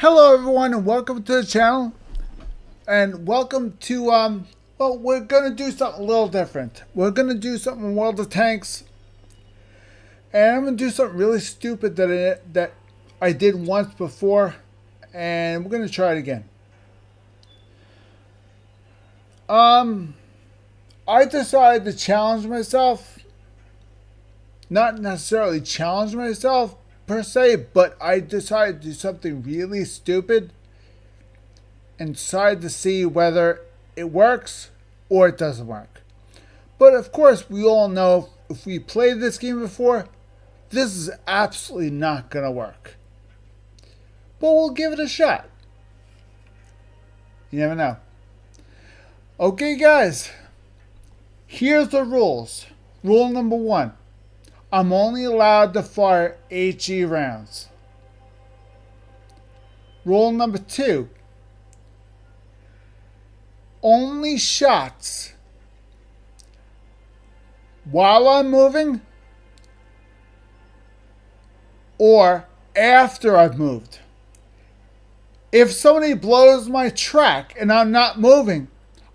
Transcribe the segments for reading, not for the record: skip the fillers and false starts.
Hello everyone and welcome to the channel, and welcome to well, we're gonna do something a little different. We're gonna do something in World of Tanks, and I'm gonna do something really stupid that I did once before, and we're gonna try it again. I decided to challenge myself, not necessarily challenge myself per se, but I decided to do something really stupid and decided to see whether it works or it doesn't work. But of course, we all know if we played this game before, this is absolutely not going to work. But we'll give it a shot. You never know. Okay, guys. Here's the rules. Rule number 1. I'm only allowed to fire HE rounds. Rule number 2. Only shots while I'm moving or after I've moved. If somebody blows my track and I'm not moving,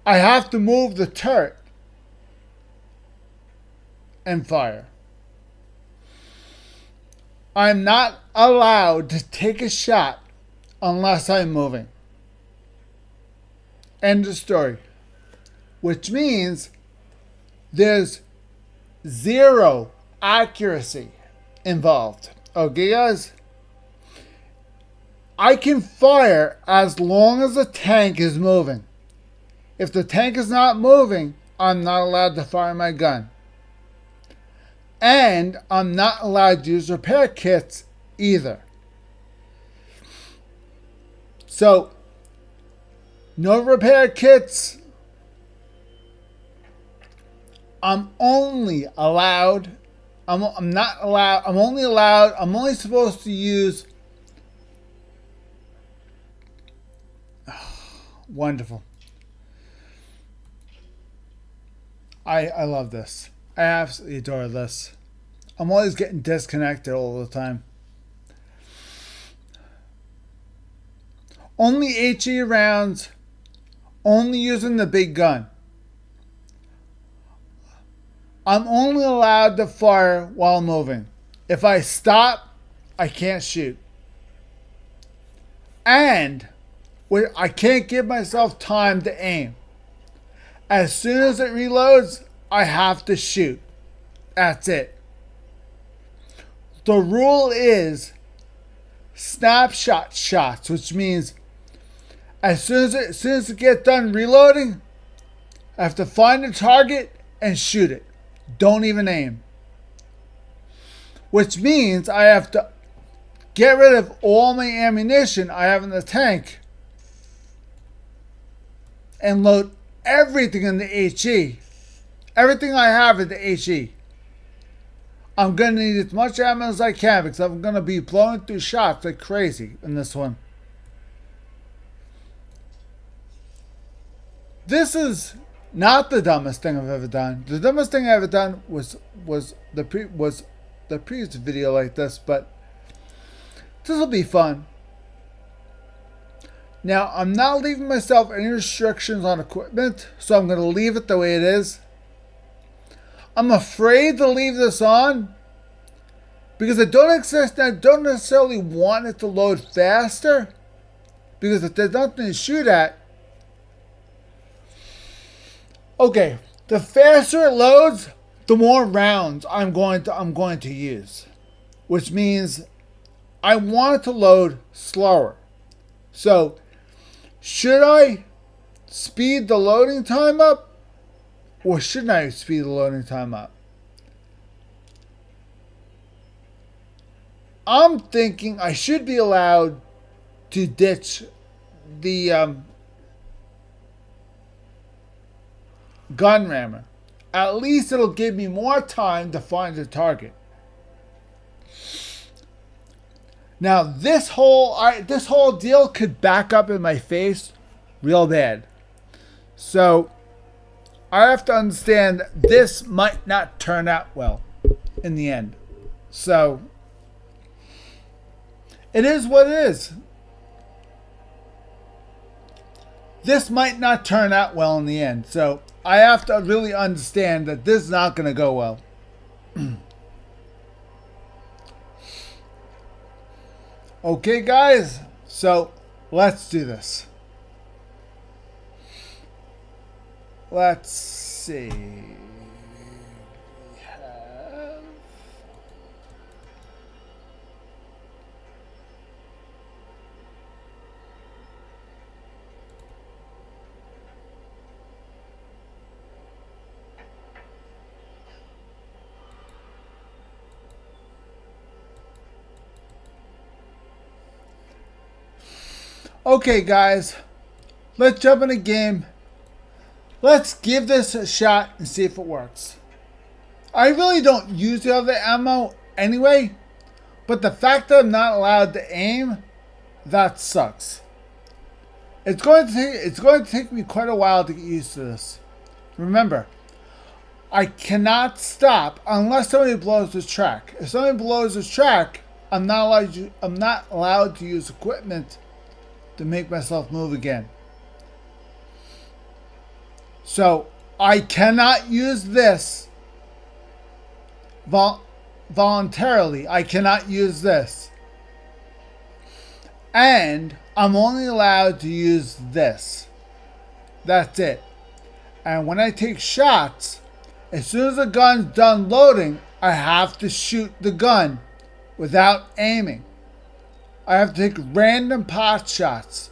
I have to move the turret and fire. I'm not allowed to take a shot unless I'm moving. End of story. Which means there's zero accuracy involved. Okay, guys? I can fire as long as the tank is moving. If the tank is not moving, I'm not allowed to fire my gun. And I'm not allowed to use repair kits either. So, no repair kits. I'm only supposed to use. Wonderful. I love this. I absolutely adore this. I'm always getting disconnected all the time. Only HE rounds. Only using the big gun. I'm only allowed to fire while moving. If I stop, I can't shoot. And I can't give myself time to aim. As soon as it reloads, I have to shoot. That's it. The rule is snapshot shots, which means as soon as it gets done reloading, I have to find the target and shoot it. Don't even aim. Which means I have to get rid of all my ammunition I have in the tank and load everything in the HE. Everything I have in the HE. I'm going to need as much ammo as I can because I'm going to be blowing through shots like crazy in this one. This is not the dumbest thing I've ever done. The dumbest thing I ever done was the previous video like this, but this will be fun. Now, I'm not leaving myself any restrictions on equipment, so I'm going to leave it the way it is. I'm afraid to leave this on because I don't necessarily want it to load faster, because if there's nothing to shoot at, okay, the faster it loads, the more rounds I'm going to use, which means I want it to load slower. So, should I speed the loading time up, or shouldn't I speed the loading time up? I'm thinking I should be allowed to ditch the gun rammer. At least it'll give me more time to find the target. Now this whole deal could back up in my face real bad. So I have to understand this might not turn out well in the end. So it is what it is. this might not turn out well in the end. So I have to really understand that this is not going to go well. Okay, guys, so let's do this. Let's see. Okay, guys, let's jump in a game. Let's give this a shot and see if it works. I really don't use the other ammo anyway, but the fact that I'm not allowed to aim, that sucks. It's going to take me quite a while to get used to this. Remember, I cannot stop unless somebody blows the track. If somebody blows the track, I'm not allowed to use equipment to make myself move again. So I cannot use this voluntarily. I cannot use this. And I'm only allowed to use this. That's it. And when I take shots, as soon as the gun's done loading, I have to shoot the gun without aiming. I have to take random pot shots.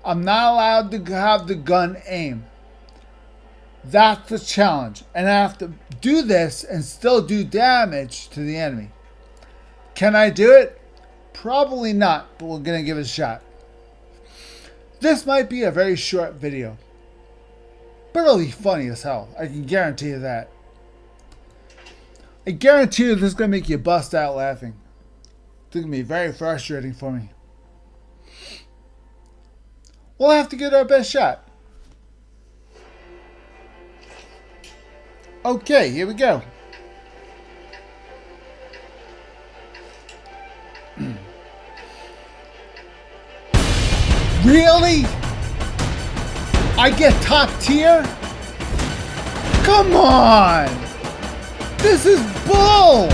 I'm not allowed to have the gun aim. That's the challenge. And I have to do this and still do damage to the enemy. Can I do it? Probably not, but we're going to give it a shot. This might be a very short video, but it'll be funny as hell. I can guarantee you that. I guarantee you this is going to make you bust out laughing. It's going to be very frustrating for me. We'll have to give it our best shot. Okay, here we go. Really? I get top tier? Come on! This is bull!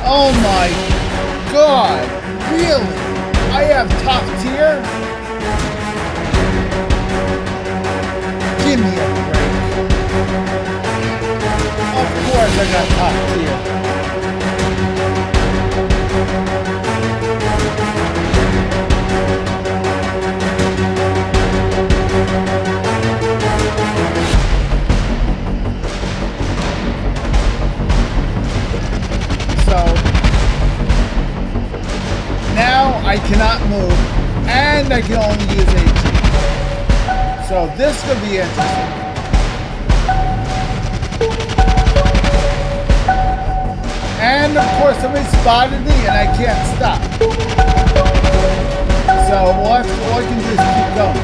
Oh my god! Really? I have top tier? Give me a break. Of course I got top tier. I cannot move, and I can only use HE. So this could be interesting. And of course somebody spotted me and I can't stop. So all I can do is keep going.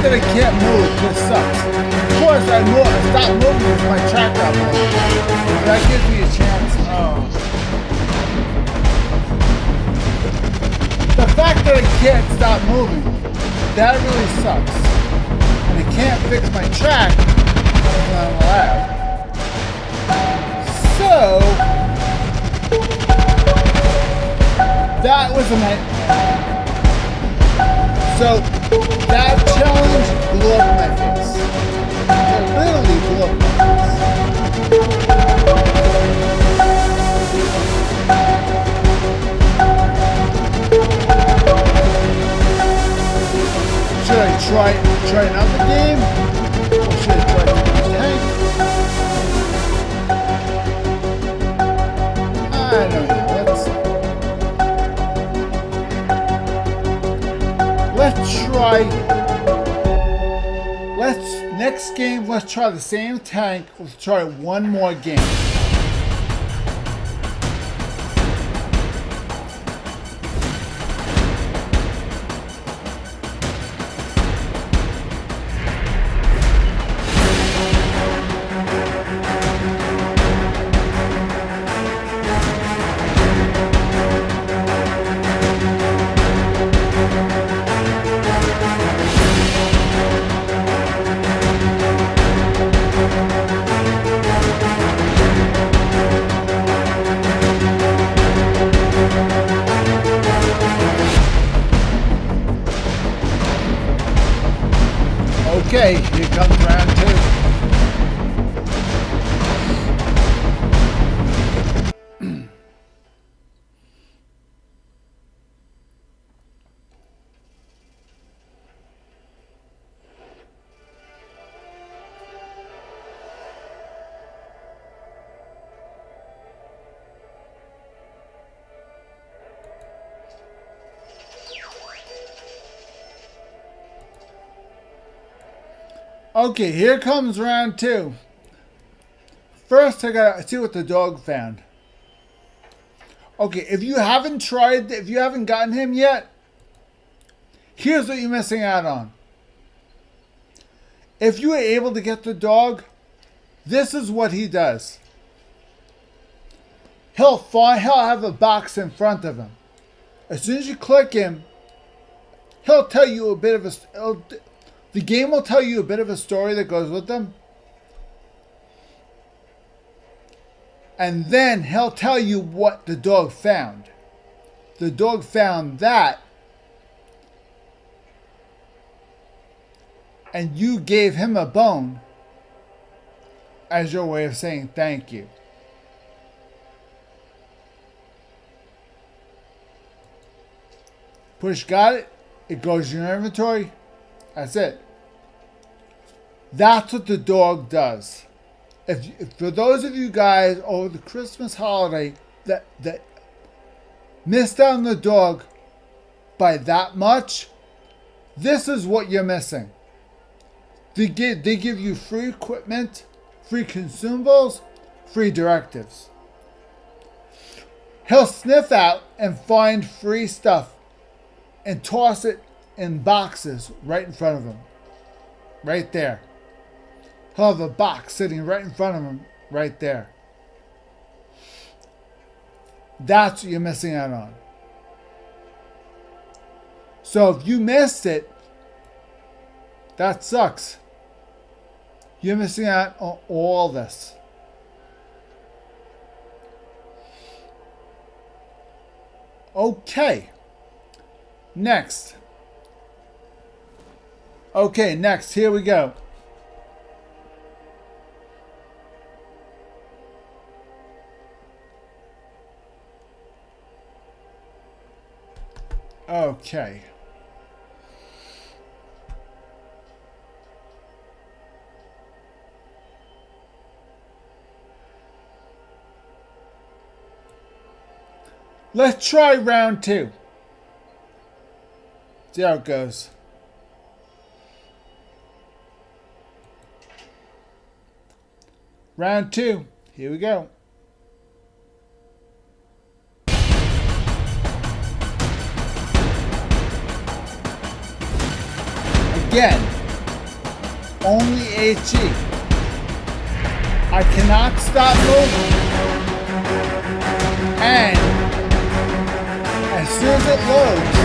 That I can't move just sucks. Of course I stop moving with my track up. That gives me a chance. Oh. The fact that I can't stop moving, that really sucks. And I can't fix my track when I'm allowed. So that was a nightmare. So that challenge blew up my face. It literally blew up my face. Should I try another game? Or should I try the tank? I don't know. Next game, let's try the same tank. Let's try one more game. Okay, here comes round two. Okay, here comes round two. First, I gotta see what the dog found. Okay, if you haven't gotten him yet, here's what you're missing out on. If you are able to get the dog, this is what he does. He'll have a box in front of him. As soon as you click him, he'll tell you a bit of the game will tell you a bit of a story that goes with them. And then he'll tell you what the dog found. The dog found that. And you gave him a bone as your way of saying thank you. Push got it. It goes in your inventory. That's it. That's what the dog does. If for those of you guys over the Christmas holiday that missed out on the dog by that much, this is what you're missing. They give you free equipment, free consumables, free directives. He'll sniff out and find free stuff and toss it in boxes right in front of him. Right there. He'll have a box sitting right in front of him, right there. That's what you're missing out on. So if you missed it, that sucks. You're missing out on all this. Okay. Next. Okay, next. Here we go. Okay. Let's try round two. See how it goes. Round two. Here we go. Again, only HE. I cannot stop moving. And as soon as it loads,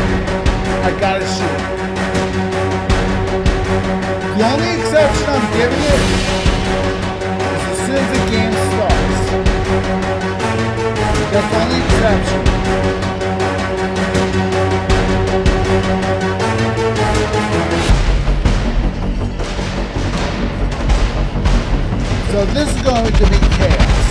I gotta shoot. The only exception I'm giving it is as soon as the game starts. That's the only exception. this is going to be chaos.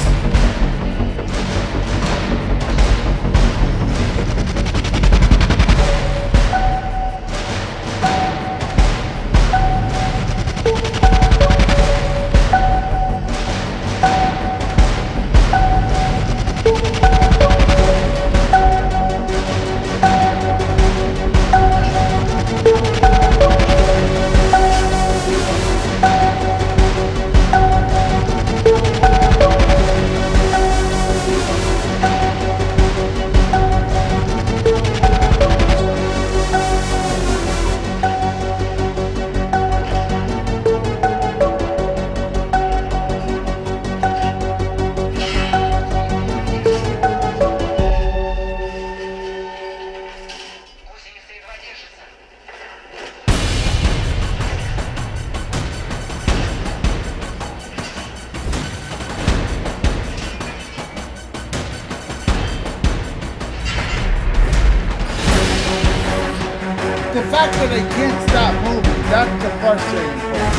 The fact that I can't stop moving, that's the frustrating part.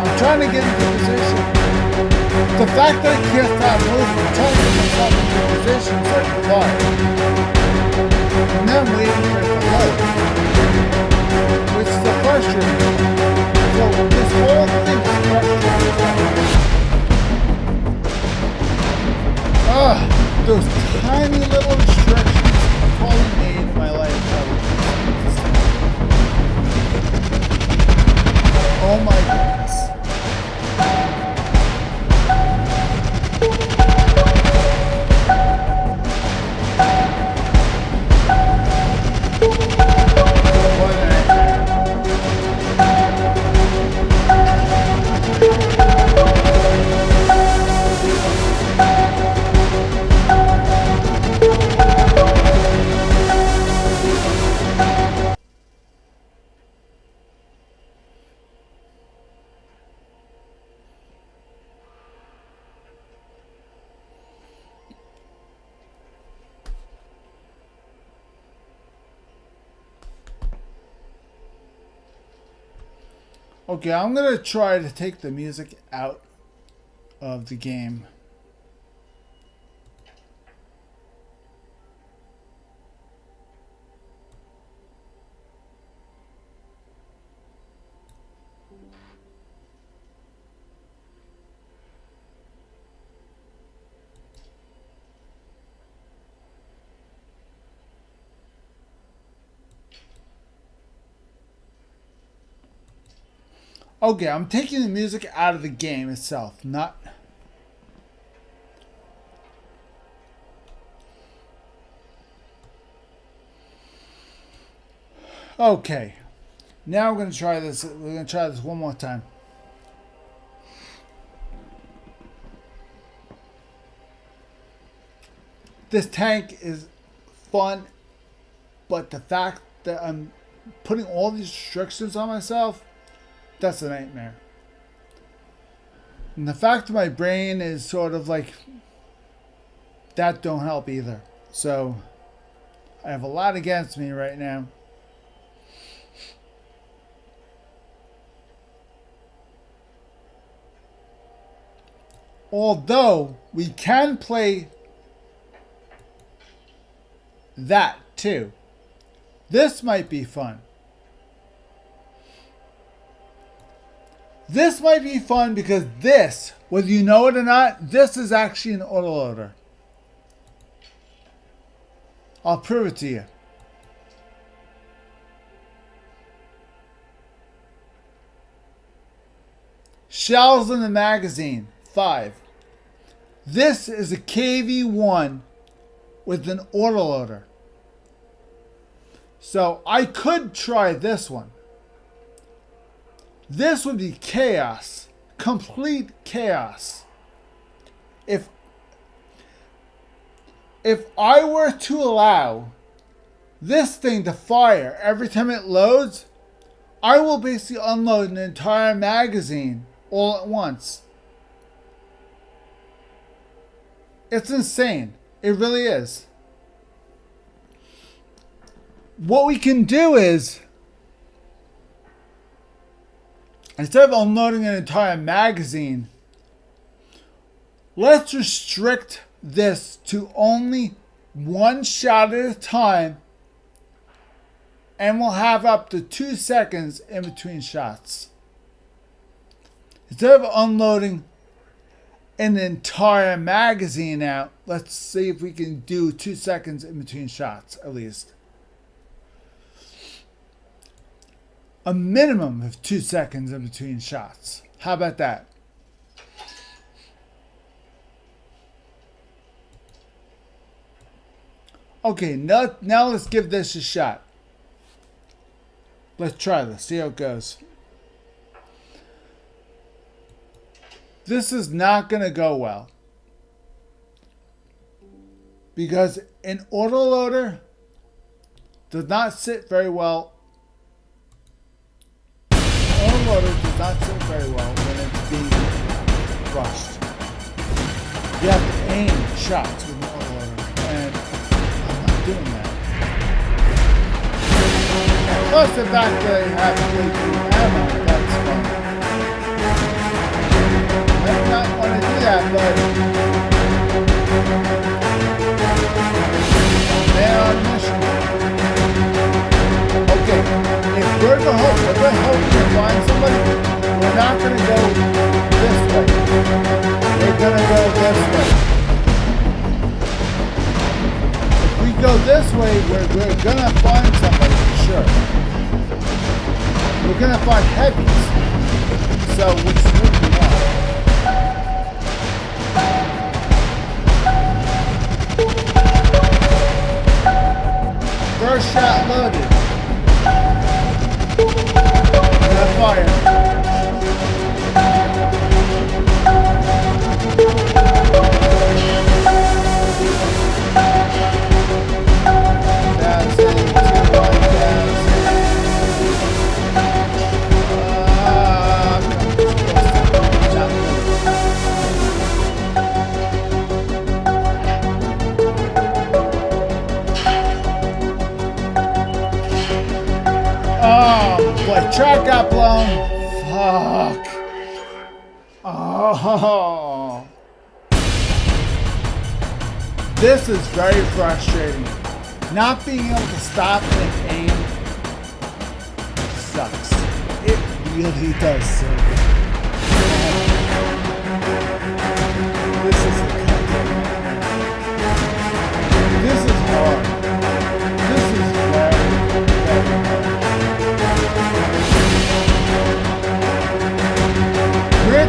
I'm trying to get into position. The fact that I can't stop moving, I'm trying to get myself into position so I can fly. And then I'm waiting for it to load. Which is the frustrating part. So this whole thing is frustrating. Those tiny little restrictions totally made my life better. Oh my goodness. What a nightmare. Okay, I'm going to try to take the music out of the game. Okay, I'm taking the music out of the game itself, not... Okay, now we're going to try this. We're going to try this one more time. This tank is fun, but the fact that I'm putting all these restrictions on myself, that's a nightmare. And the fact that my brain is sort of like, that don't help either. So, I have a lot against me right now. Although, we can play that too. This might be fun. This might be fun because this, whether you know it or not, this is actually an autoloader. I'll prove it to you. Shells in the magazine, 5. This is a kv2 with an autoloader. So I could try this one. This would be chaos. Complete chaos. If I were to allow this thing to fire every time it loads, I will basically unload an entire magazine all at once. It's insane. It really is. What we can do is, instead of unloading an entire magazine, let's restrict this to only one shot at a time, and we'll have up to 2 seconds in between shots. Instead of unloading an entire magazine out, let's see if we can do 2 seconds in between shots at least. A minimum of 2 seconds in between shots. How about that? Okay, now let's give this a shot. Let's try this, see how it goes. This is not going to go well, because an autoloader does not sit very well. An autoloader does not sit very well when it's being rushed. You have to aim shots with an autoloader, and I'm not doing that. Plus the fact that I have way too ammo, that's fun. I do not want to do that, but man on a mission. Okay, if we're hoping to find somebody, we're not going to go this way. We're going to go this way. If we go this way, we're going to find somebody for sure. We're going to find heavies. So which would we want? First shot loaded. Gonna fire. That's it. 2-1 gas. Boy, track got blown. Fuck. Oh. This is very frustrating. Not being able to stop and aim sucks. It really does suck. This is hard. This is very, very hard.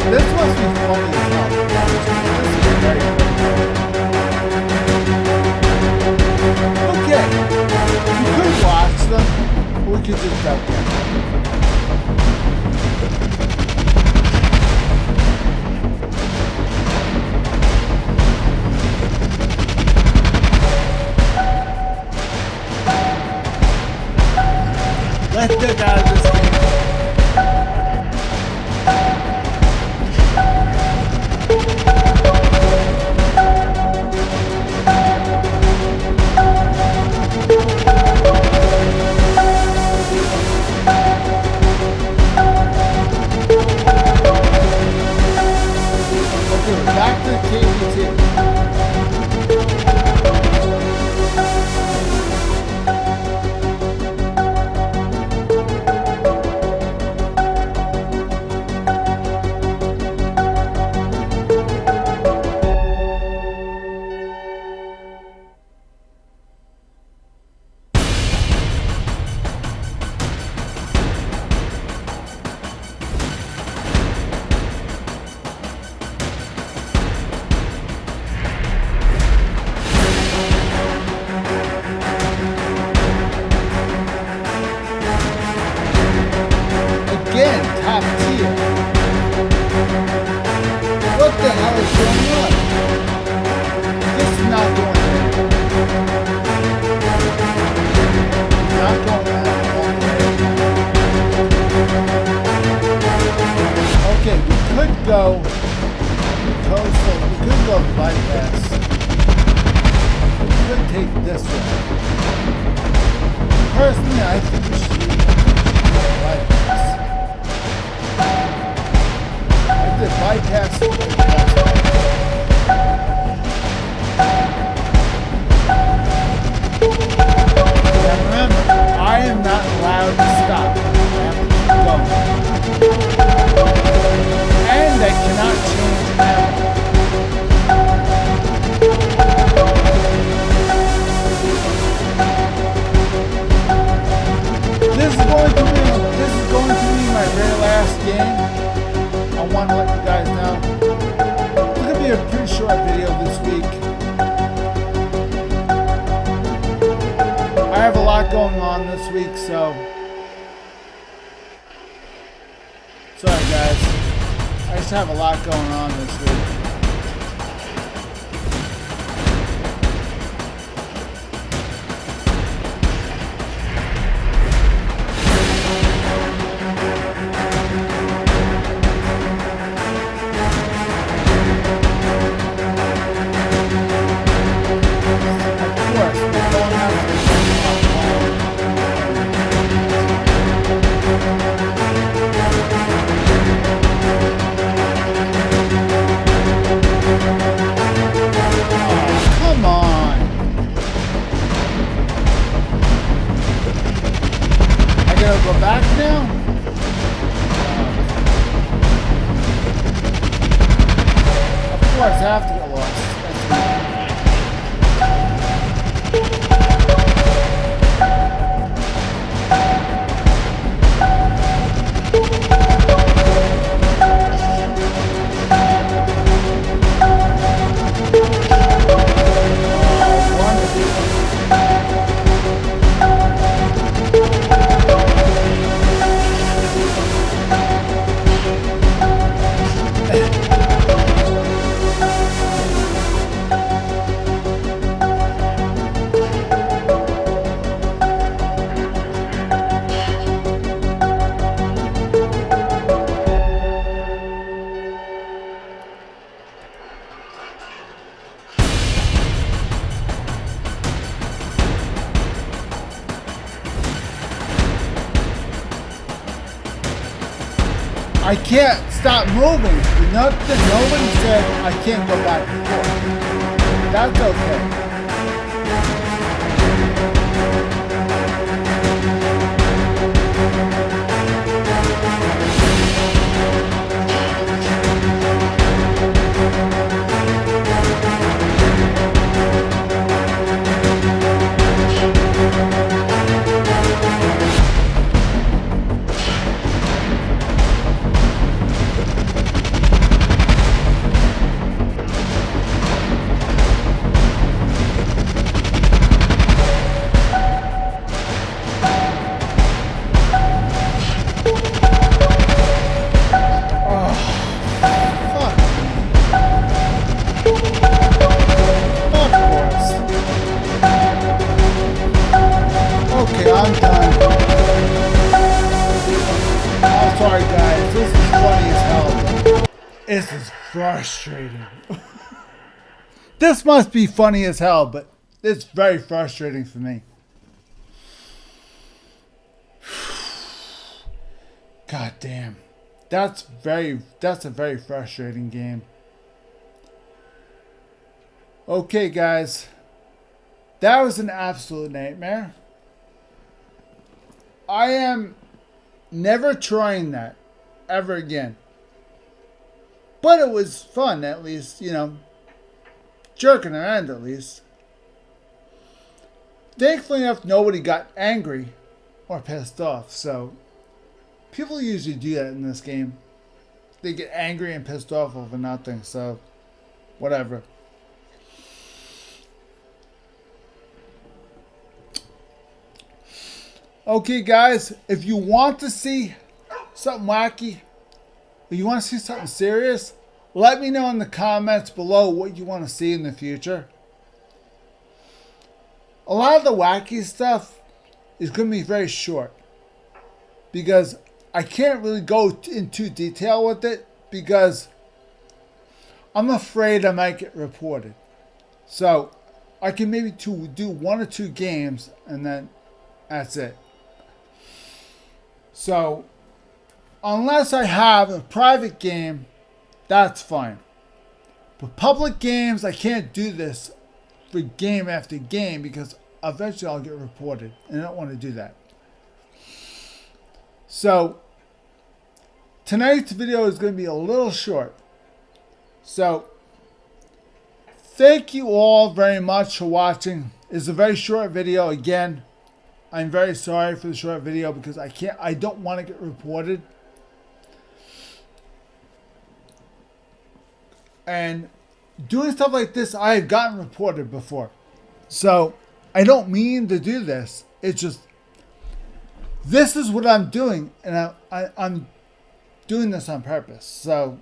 This must be funny as hell. This is very funny. Okay. We could watch them, or we could just duck in. Let's get out of this game. Back to kv2. Personally, I think we should like this. Now remember, I am not allowed to stop. I have to keep going. And I cannot change ammo. This is going to be my very last game. I want to let you guys know. It's going to be a pretty short video this week. I have a lot going on this week, so sorry guys. I just have a lot going on this week. Go back now? Of course, I have to get lost. I can't stop moving. Nobody said I can't go back and forth. That's okay. I'm done. Oh, sorry guys, this is funny as hell. This is frustrating. This must be funny as hell, but it's very frustrating for me. God damn. That's a very frustrating game. Okay guys. That was an absolute nightmare. I am never trying that ever again. But it was fun, at least, you know, jerking around at least. Thankfully enough, nobody got angry or pissed off, so people usually do that in this game. They get angry and pissed off over nothing, so whatever. Okay guys, if you want to see something wacky, or you want to see something serious, let me know in the comments below what you want to see in the future. A lot of the wacky stuff is going to be very short, because I can't really go into detail with it, because I'm afraid I might get reported. So I can maybe do 1 or 2 games, and then that's it. So, unless I have a private game That's fine. But public games, I can't do this for game after game because eventually I'll get reported, and I don't want to do that. So tonight's video is going to be a little short. So thank you all very much for watching. It's a very short video. Again, I'm very sorry for the short video because I don't want to get reported. And doing stuff like this, I have gotten reported before. So I don't mean to do this. It's just, this is what I'm doing, and I'm doing this on purpose. So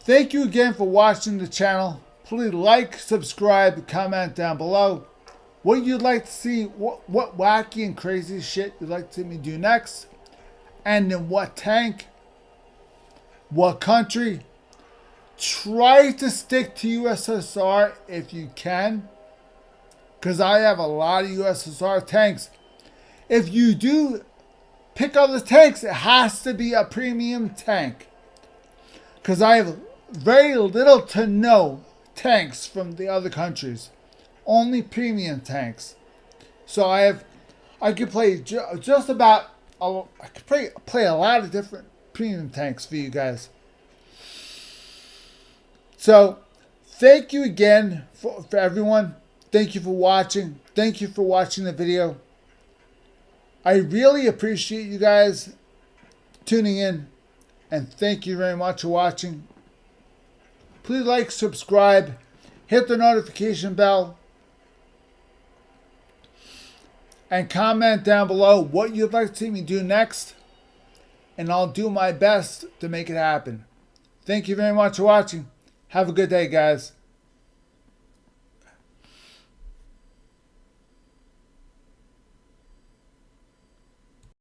thank you again for watching the channel. Please like, subscribe, comment down below what you'd like to see, what wacky and crazy shit you'd like to see me do next, and in what tank, what country. Try to stick to USSR if you can, because I have a lot of USSR tanks. If you do pick other tanks, it has to be a premium tank, because I have very little to no tanks from the other countries. Only premium tanks. So I could play just about, I could play a lot of different premium tanks for you guys. So thank you again for everyone. Thank you for watching. Thank you for watching the video. I really appreciate you guys tuning in, and thank you very much for watching. Please like, subscribe, hit the notification bell, and comment down below what you'd like to see me do next, and I'll do my best to make it happen. Thank you very much for watching. Have a good day, guys.